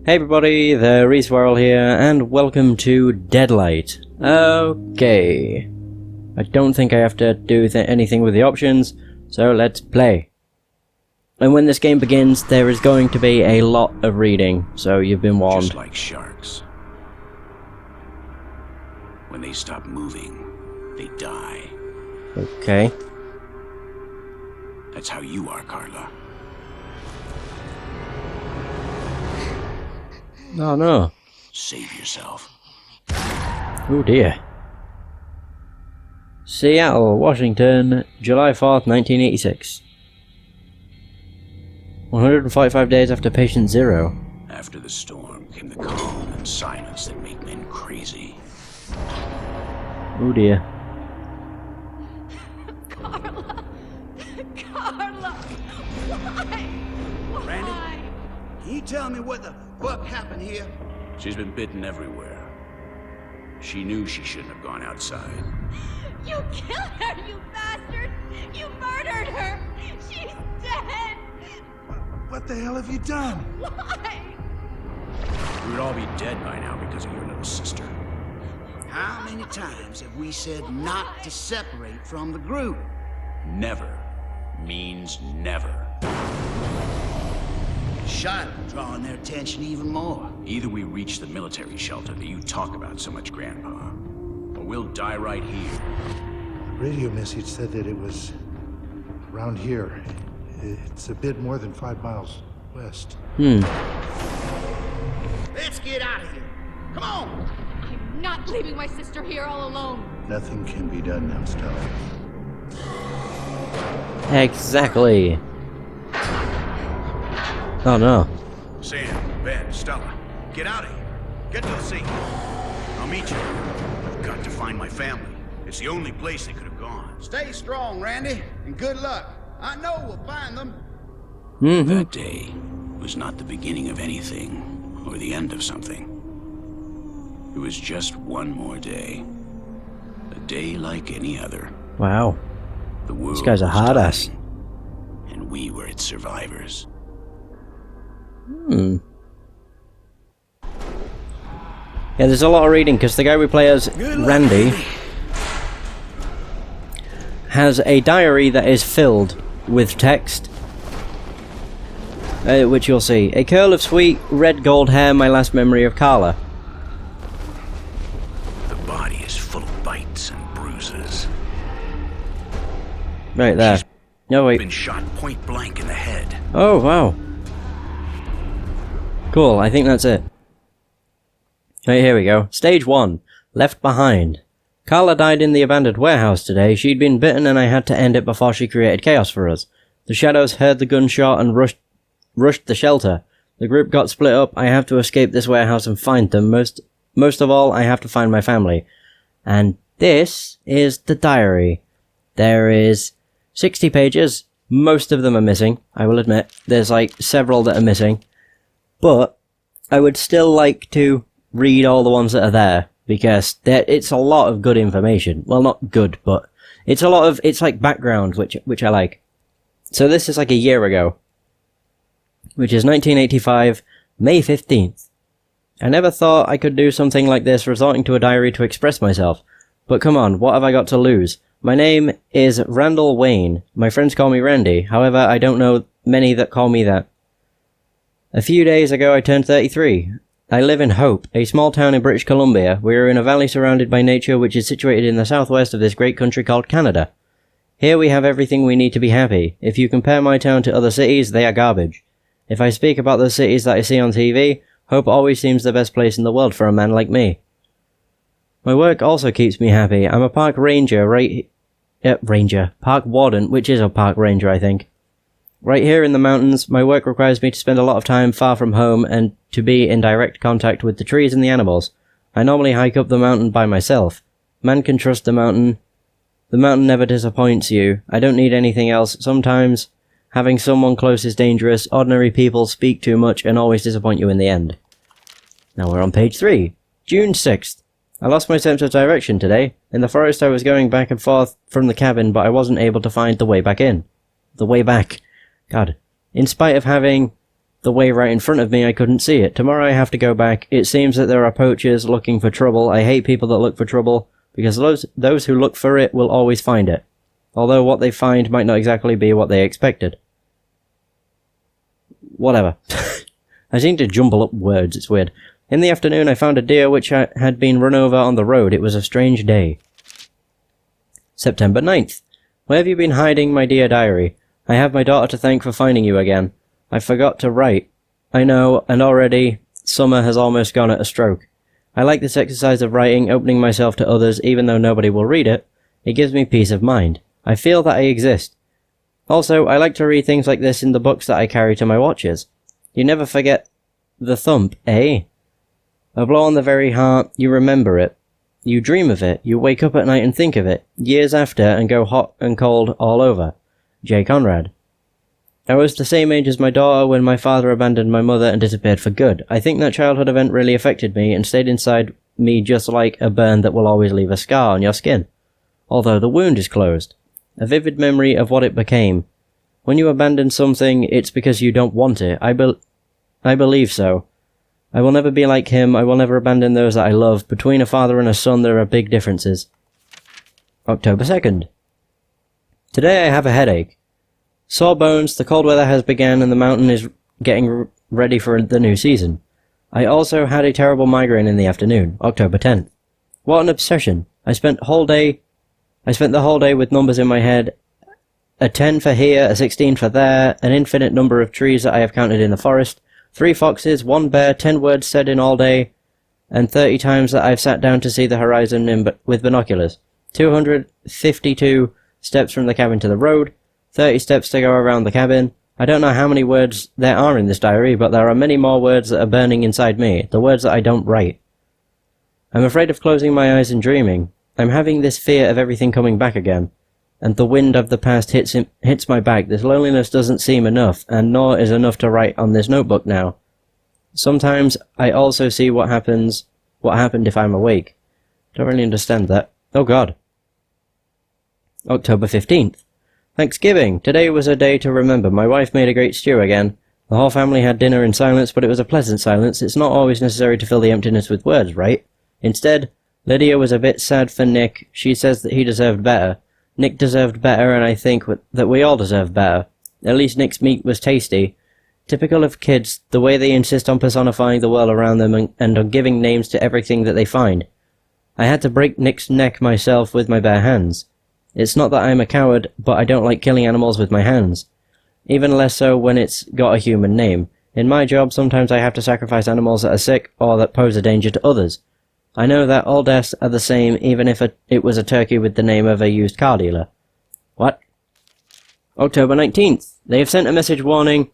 Hey everybody, the Reswirl here, and welcome to Deadlight. Okay. I don't think I have to do anything with the options, so let's play. And when this game begins, there is going to be a lot of reading, so you've been warned. Just like sharks. When they stop moving, they die. Okay. That's how you are, Carla. Oh no. Save yourself. Oh dear. Seattle, Washington, July 4th, 1986. 145 days after patient zero. After the storm came the calm and silence that make men crazy. Oh dear. Carla! Carla! Why? Randy? Why? Can you tell me what the fuck happened here? She's been bitten everywhere. She knew she shouldn't have gone outside. You killed her, you bastard! You murdered her! She's dead! What the hell have you done? Why? We would all be dead by now because of your little sister. How many times have we said not to separate from the group? Never means never. Shot drawing their attention even more. Either we reach the military shelter that you talk about so much, Grandpa, or we'll die right here. The radio message said that it was around here. It's a bit more than 5 miles west. Let's get out of here. Come on! I'm not leaving my sister here all alone. Nothing can be done now, Stella. Exactly. Oh no. Sam, Ben, Stella, get out of here. Get to the sea. I'll meet you. I've got to find my family. It's the only place they could have gone. Stay strong, Randy, and good luck. I know we'll find them. That day was not the beginning of anything, or the end of something. It was just one more day. A day like any other. Wow. The world This guy's a was hard dying, ass. and we were its survivors. Yeah, there's a lot of reading because the guy we play as, Randy, has a diary that is filled with text, which you'll see. A curl of sweet red gold hair, my last memory of Carla. The body is full of bites and bruises. Right there. No, wait. Been shot point blank in the head. Oh, wow. Cool, I think that's it. Right, here we go. Stage 1. Left behind. Carla died in the abandoned warehouse today. She'd been bitten and I had to end it before she created chaos for us. The shadows heard the gunshot and rushed the shelter. The group got split up. I have to escape this warehouse and find them. Most of all, I have to find my family. And this is the diary. There is 60 pages. Most of them are missing, I will admit. There's like several that are missing. But I would still like to read all the ones that are there, because it's a lot of good information. Well, not good, but it's a lot of, it's like background, which I like. So this is like a year ago, which is 1985, May 15th. I never thought I could do something like this, resorting to a diary to express myself. But come on, what have I got to lose? My name is Randall Wayne. My friends call me Randy. However, I don't know many that call me that. A few days ago I turned 33. I live in Hope, a small town in British Columbia. We are in a valley surrounded by nature which is situated in the southwest of this great country called Canada. Here we have everything we need to be happy. If you compare my town to other cities, they are garbage. If I speak about the cities that I see on TV, Hope always seems the best place in the world for a man like me. My work also keeps me happy. I'm a park ranger, park warden, which is a park ranger, I think. Right here in the mountains, my work requires me to spend a lot of time far from home and to be in direct contact with the trees and the animals. I normally hike up the mountain by myself. Man can trust the mountain. The mountain never disappoints you. I don't need anything else. Sometimes having someone close is dangerous. Ordinary people speak too much and always disappoint you in the end. Now we're on page 3. June 6th. I lost my sense of direction today. In the forest I was going back and forth from the cabin, but I wasn't able to find the way back in. The way back. God. In spite of having the way right in front of me I couldn't see it. Tomorrow I have to go back. It seems that there are poachers looking for trouble. I hate people that look for trouble, because those who look for it will always find it. Although what they find might not exactly be what they expected. Whatever. I seem to jumble up words, it's weird. In the afternoon I found a deer which had been run over on the road. It was a strange day. September 9th. Where have you been hiding, my dear diary? I have my daughter to thank for finding you again. I forgot to write. I know, and already summer has almost gone at a stroke. I like this exercise of writing, opening myself to others, even though nobody will read it. It gives me peace of mind. I feel that I exist. Also, I like to read things like this in the books that I carry to my watches. You never forget the thump, eh? A blow on the very heart, you remember it. You dream of it, you wake up at night and think of it, years after, and go hot and cold all over. J. Conrad. I was the same age as my daughter when my father abandoned my mother and disappeared for good. I think that childhood event really affected me and stayed inside me just like a burn that will always leave a scar on your skin. Although the wound is closed. A vivid memory of what it became. When you abandon something, it's because you don't want it. I believe so. I will never be like him. I will never abandon those that I love. Between a father and a son, there are big differences. October 2nd. Today I have a headache. Sore bones, the cold weather has begun and the mountain is getting ready for the new season. I also had a terrible migraine in the afternoon. October 10th. What an obsession. I spent the whole day with numbers in my head. A 10 for here, a 16 for there, an infinite number of trees that I have counted in the forest, 3 foxes, 1 bear, 10 words said in all day, and 30 times that I've sat down to see the horizon with binoculars. 252 steps from the cabin to the road, 30 steps to go around the cabin. I don't know how many words there are in this diary, but there are many more words that are burning inside me, the words that I don't write. I'm afraid of closing my eyes and dreaming. I'm having this fear of everything coming back again, and the wind of the past hits my back. This loneliness doesn't seem enough, and nor is enough to write on this notebook now. Sometimes I also see what happened if I'm awake. Don't really understand that. Oh God. October 15th. Thanksgiving. Today was a day to remember. My wife made a great stew again. The whole family had dinner in silence, but it was a pleasant silence. It's not always necessary to fill the emptiness with words, right? Instead, Lydia was a bit sad for Nick. She says that he deserved better. Nick deserved better, and I think that we all deserve better. At least Nick's meat was tasty. Typical of kids, the way they insist on personifying the world around them and on giving names to everything that they find. I had to break Nick's neck myself with my bare hands. It's not that I'm a coward, but I don't like killing animals with my hands. Even less so when it's got a human name. In my job, sometimes I have to sacrifice animals that are sick or that pose a danger to others. I know that all deaths are the same, even if it was a turkey with the name of a used car dealer. What? October 19th. They have sent a message warning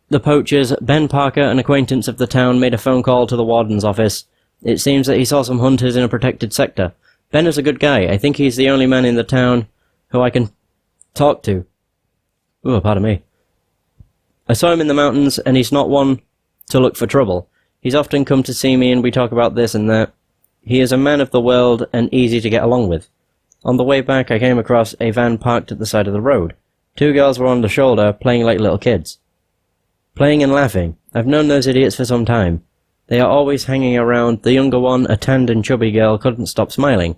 the poachers. Ben Parker, an acquaintance of the town, made a phone call to the warden's office. It seems that he saw some hunters in a protected sector. Ben is a good guy. I think he's the only man in the town who I can talk to. Ooh, pardon me. I saw him in the mountains, and he's not one to look for trouble. He's often come to see me, and we talk about this and that. He is a man of the world and easy to get along with. On the way back, I came across a van parked at the side of the road. 2 girls were on the shoulder, playing like little kids. Playing and laughing. I've known those idiots for some time. They are always hanging around. The younger one, a tanned and chubby girl, couldn't stop smiling.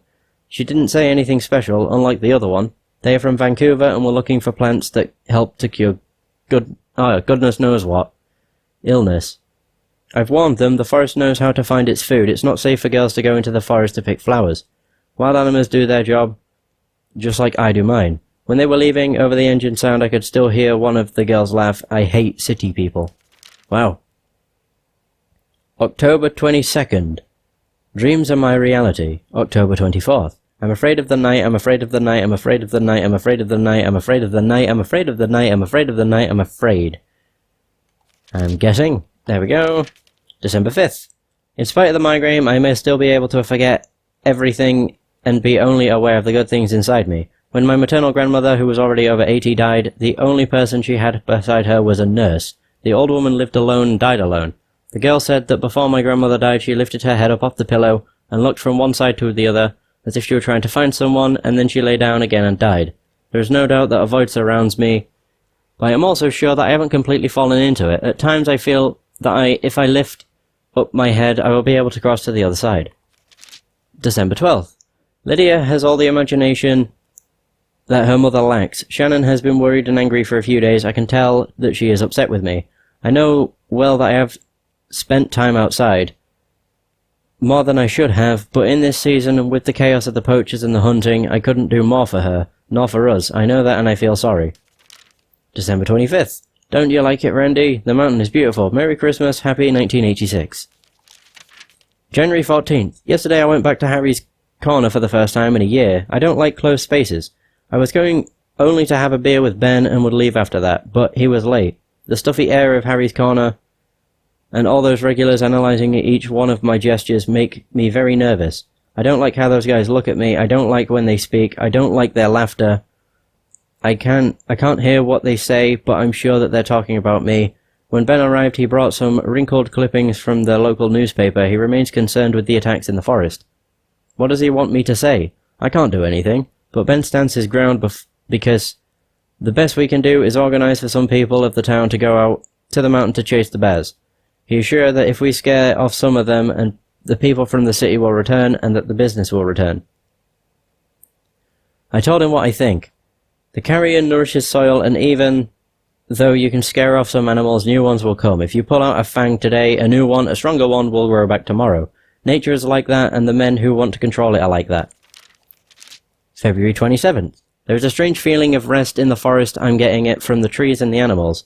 She didn't say anything special, unlike the other one. They are from Vancouver and were looking for plants that help to cure goodness knows what. Illness. I've warned them, the forest knows how to find its food. It's not safe for girls to go into the forest to pick flowers. Wild animals do their job, just like I do mine. When they were leaving, over the engine sound, I could still hear one of the girls laugh. I hate city people. Wow. October 22nd. Dreams are my reality. October 24th. I'm afraid of the night, I'm afraid of the night, I'm afraid of the night, I'm afraid of the night, I'm afraid of the night, I'm afraid of the night, I'm afraid of the night, I'm afraid. I'm guessing. There we go. December 5th. In spite of the migraine, I may still be able to forget everything and be only aware of the good things inside me. When my maternal grandmother, who was already over 80, died, the only person she had beside her was a nurse. The old woman lived alone and died alone. The girl said that before my grandmother died, she lifted her head up off the pillow and looked from one side to the other, as if she were trying to find someone, and then she lay down again and died. There is no doubt that a void surrounds me, But I am also sure that I haven't completely fallen into it. At times I feel that if I lift up my head, I will be able to cross to the other side. December 12th. Lydia has all the imagination that her mother lacks. Shannon has been worried and angry for a few days. I can tell that she is upset with me. I know well that I have spent time outside, more than I should have, but in this season, with the chaos of the poachers and the hunting, I couldn't do more for her, nor for us. I know that and I feel sorry. December 25th. Don't you like it, Randy? The mountain is beautiful. Merry Christmas, happy 1986. January 14th. Yesterday I went back to Harry's corner for the first time in a year. I don't like closed spaces. I was going only to have a beer with Ben and would leave after that, but he was late. The stuffy air of Harry's corner and all those regulars analysing each one of my gestures make me very nervous. I don't like how those guys look at me. I don't like when they speak. I don't like their laughter. I can't hear what they say, but I'm sure that they're talking about me. When Ben arrived, he brought some wrinkled clippings from the local newspaper. He remains concerned with the attacks in the forest. What does he want me to say? I can't do anything. But Ben stands his ground because the best we can do is organise for some people of the town to go out to the mountain to chase the bears. He is sure that if we scare off some of them, and the people from the city will return, and that the business will return. I told him what I think. The carrion nourishes soil, and even though you can scare off some animals, new ones will come. If you pull out a fang today, a new one, a stronger one, will grow back tomorrow. Nature is like that, and the men who want to control it are like that. February 27th. There is a strange feeling of rest in the forest. I'm getting it from the trees and the animals.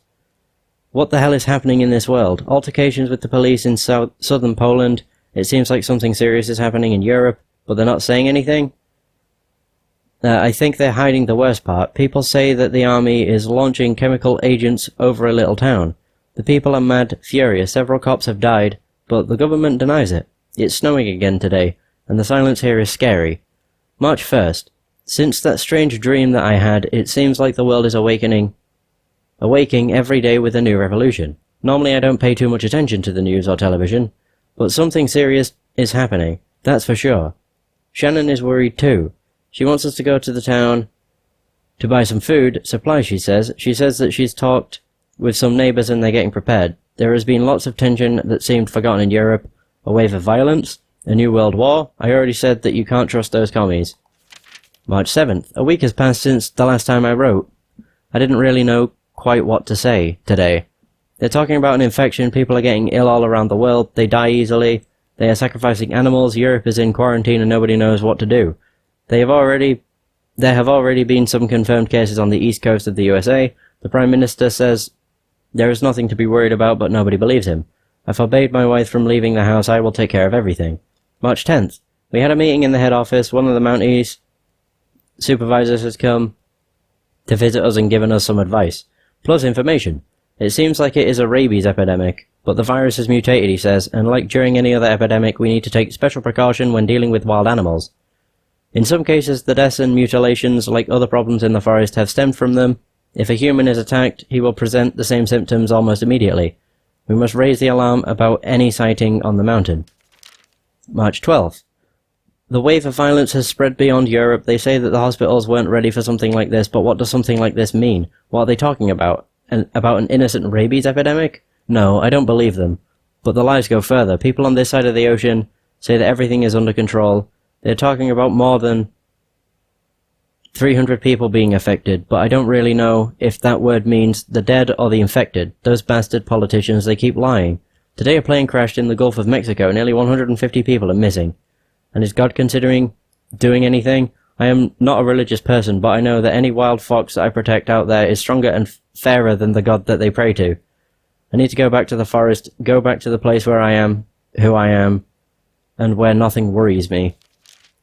What the hell is happening in this world? Altercations with the police in southern Poland. It seems like something serious is happening in Europe, but they're not saying anything. I think they're hiding the worst part. People say that the army is launching chemical agents over a little town. The people are mad, furious. Several cops have died, but the government denies it. It's snowing again today, and the silence here is scary. March 1st. Since that strange dream that I had, it seems like the world is awaking every day with a new revolution. Normally I don't pay too much attention to the news or television, but something serious is happening, that's for sure. Shannon is worried too. She wants us to go to the town to buy some food, supplies she says. She says that she's talked with some neighbours and they're getting prepared. There has been lots of tension that seemed forgotten in Europe, a wave of violence, a new world war. I already said that you can't trust those commies. March 7th. A week has passed since the last time I wrote. I didn't really know quite what to say today. They're talking about an infection, people are getting ill all around the world, they die easily, they are sacrificing animals, Europe is in quarantine and nobody knows what to do. There have already been some confirmed cases on the east coast of the USA. The Prime Minister says there is nothing to be worried about, but nobody believes him. I forbade my wife from leaving the house, I will take care of everything. March 10th. We had a meeting in the head office, one of the Mounties supervisors has come to visit us and given us some advice, plus information. It seems like it is a rabies epidemic, but the virus has mutated, he says, and like during any other epidemic, we need to take special precaution when dealing with wild animals. In some cases, the deaths and mutilations, like other problems in the forest, have stemmed from them. If a human is attacked, he will present the same symptoms almost immediately. We must raise the alarm about any sighting on the mountain. March 12th. The wave of violence has spread beyond Europe. They say that the hospitals weren't ready for something like this, but what does something like this mean? What are they talking about? About an innocent rabies epidemic? No, I don't believe them. But the lies go further. People on this side of the ocean say that everything is under control. They're talking about more than 300 people being affected, but I don't really know if that word means the dead or the infected. Those bastard politicians, they keep lying. Today a plane crashed in the Gulf of Mexico. Nearly 150 people are missing. And is God considering doing anything? I am not a religious person, but I know that any wild fox that I protect out there is stronger and fairer than the God that they pray to. I need to go back to the forest, go back to the place where I am, who I am, and where nothing worries me.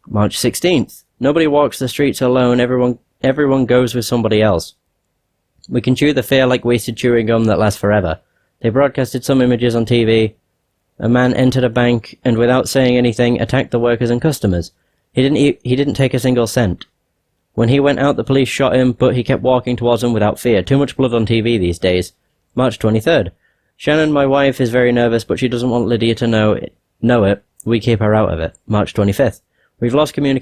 March 16th. Nobody walks the streets alone, everyone goes with somebody else. We can chew the fear like wasted chewing gum that lasts forever. They broadcasted some images on TV. A man entered a bank and without saying anything attacked the workers and customers. He didn't take a single cent. When he went out the police shot him, but he kept walking towards them without fear. Too much blood on TV these days. March 23rd. Shannon, my wife, is very nervous but she doesn't want Lydia to know it. We keep her out of it. March 25th. We've lost communication.